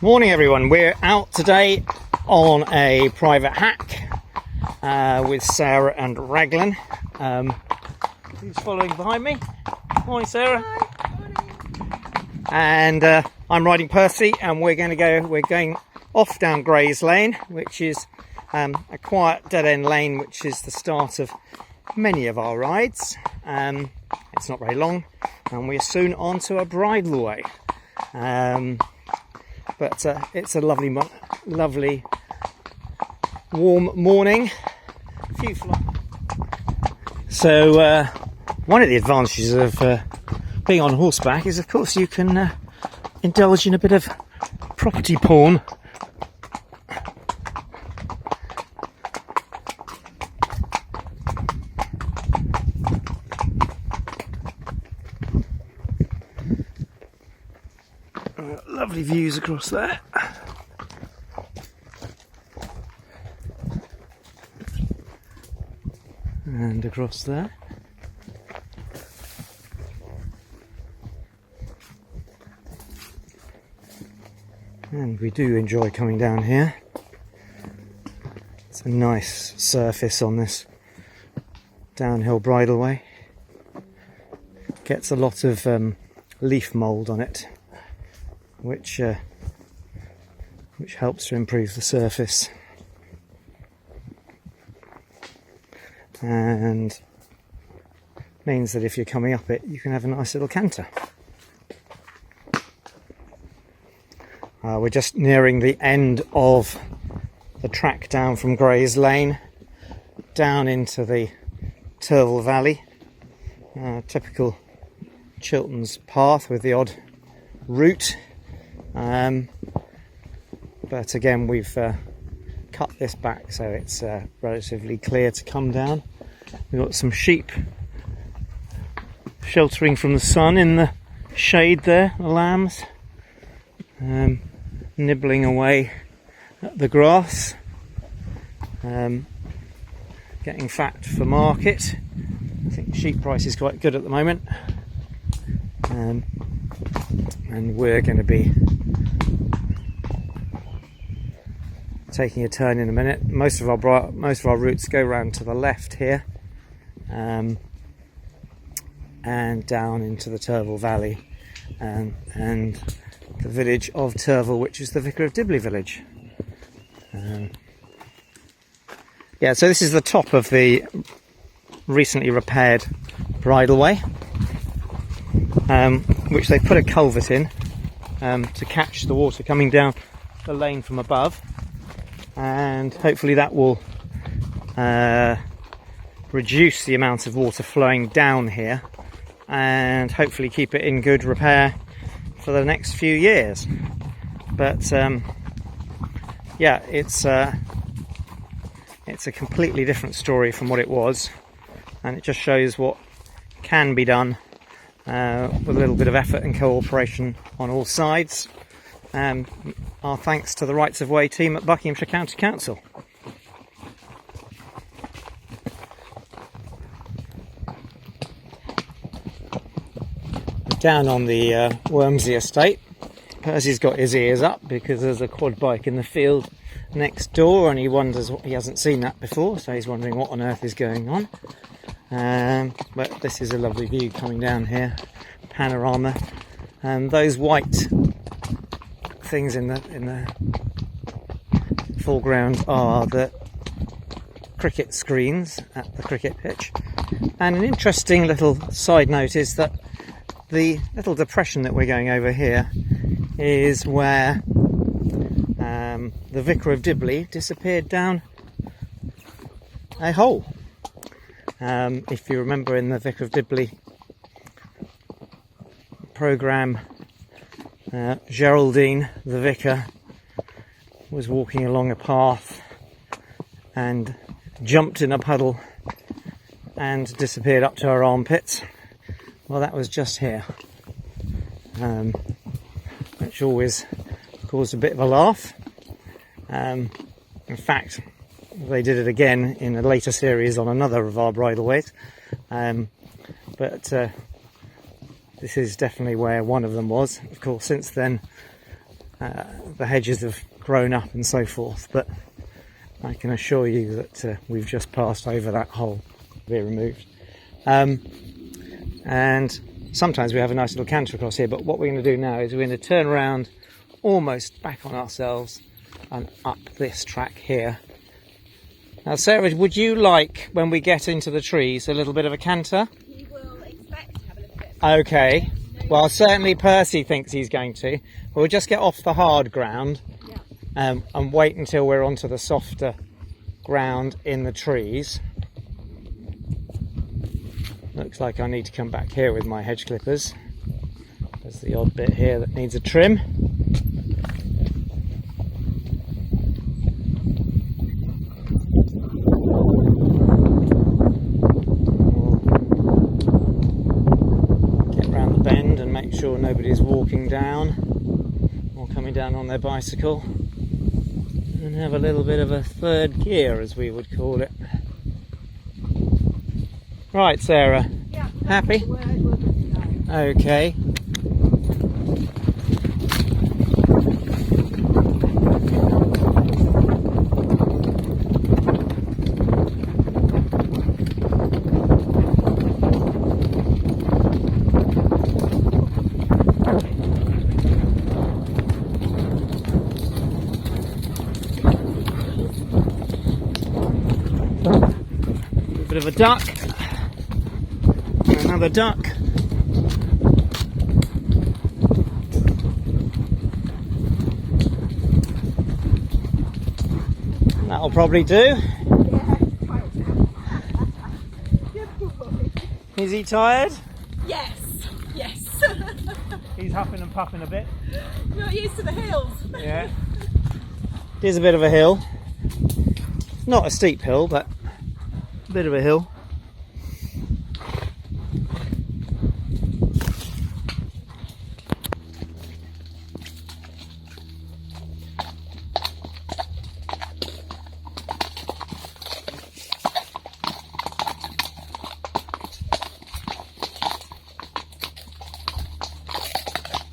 Morning everyone, we're out today on a private hack with Sarah and Raglan. Who's following behind me? Morning Sarah. Hi. Morning. And I'm riding Percy, and we're going off down Grays Lane, which is a quiet dead end lane which is the start of many of our rides. It's not very long and we're soon on to a Bridal Way. But it's a lovely warm morning. So one of the advantages of being on horseback is, of course, you can indulge in a bit of property porn. Lovely views across there. And across there. And we do enjoy coming down here. It's a nice surface on this downhill bridle way. Gets a lot of leaf mould on it, which helps to improve the surface and means that if you're coming up it, you can have a nice little canter. We're just nearing the end of the track down from Grays Lane down into the Turville Valley. Typical Chilterns path with the odd route. But again, we've cut this back so it's relatively clear to come down. We've got some sheep sheltering from the sun in the shade there, the lambs, nibbling away at the grass, getting fat for market. I think sheep price is quite good at the moment, and we're going to be taking a turn in a minute. Most of our routes go round to the left here, and down into the Turville Valley, and the village of Turville, which is the Vicar of Dibley village. Yeah, so this is the top of the recently repaired Bridal Way, which they put a culvert in to catch the water coming down the lane from above, and hopefully that will reduce the amount of water flowing down here and hopefully keep it in good repair for the next few years. But yeah, it's a completely different story from what it was, and it just shows what can be done with a little bit of effort and cooperation on all sides. Our thanks to the Rights of Way team at Buckinghamshire County Council. Down on the Wormy Estate, Percy's got his ears up because there's a quad bike in the field next door, and he wonders what, he hasn't seen that before, so he's wondering what on earth is going on. But this is a lovely view coming down here, panorama, and those white things in the foreground are the cricket screens at the cricket pitch. And an interesting little side note is that the little depression that we're going over here is where the Vicar of Dibley disappeared down a hole. If you remember in the Vicar of Dibley programme, Geraldine, the vicar, was walking along a path and jumped in a puddle and disappeared up to her armpits. Well, that was just here, which always caused a bit of a laugh. In fact, they did it again in a later series on another of our bridal ways, but this is definitely where one of them was. Of course, since then the hedges have grown up and so forth, but I can assure you that we've just passed over that hole to be removed. And sometimes we have a nice little canter across here, but what we're going to do now is we're going to turn around almost back on ourselves and up this track here. Now Sarah, would you like, when we get into the trees, a little bit of a canter? He will expect to have a little bit. Okay, well certainly Percy thinks he's going to. We'll just get off the hard ground and wait until we're onto the softer ground in the trees. Looks like I need to come back here with my hedge clippers. There's the odd bit here that needs a trim. Get round the bend and make sure nobody's walking down or coming down on their bicycle. And have a little bit of a third gear, as we would call it. Right, Sarah. Yeah. Happy? Okay. Bit of a duck. Another duck. That'll probably do. Is he tired? Yes. Yes. He's huffing and puffing a bit. Not used to the hills. Yeah. It is a bit of a hill. Not a steep hill, but a bit of a hill.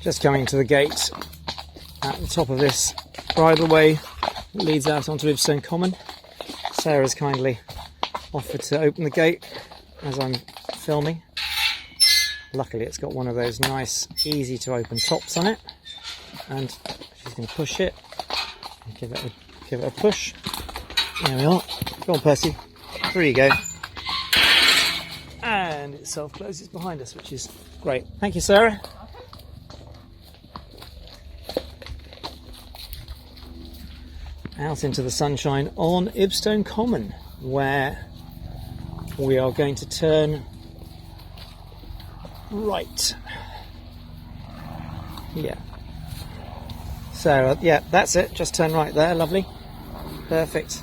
Just coming to the gate at the top of this bridal way that leads out onto Ibstone Common. Sarah's kindly offered to open the gate as I'm filming. Luckily it's got one of those nice easy to open tops on it, and she's going to push it and give it a push. There we are. Go on Percy, through you go. And it self closes behind us, which is great. Thank you, Sarah. Out into the sunshine on Ibstone Common, where we are going to turn right. Yeah. So, yeah, that's it. Just turn right there. Lovely. Perfect.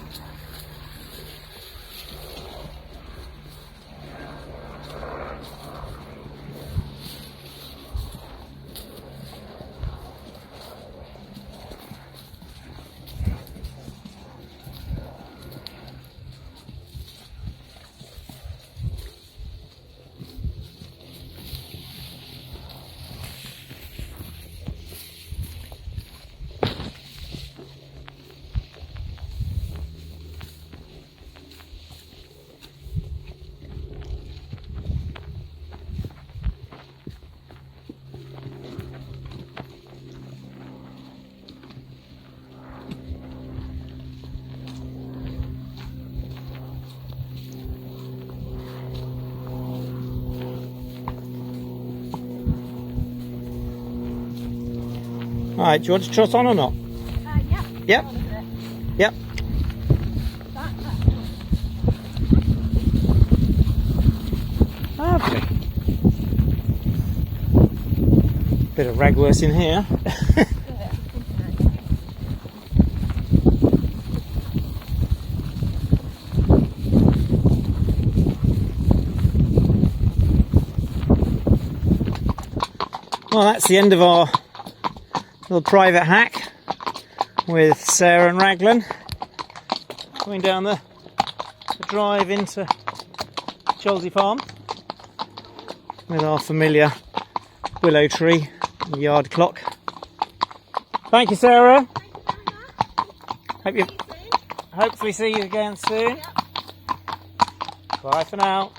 Alright, do you want to trot on or not? Yeah. Yep. Yep. Lovely. Bit of ragworse in here. Well, that's the end of our little private hack with Sarah and Raglan going down the drive into Cholsey Farm with our familiar willow tree and yard clock. Thank you, Sarah. Thank you very much. Hopefully see you again soon. Yep. Bye for now.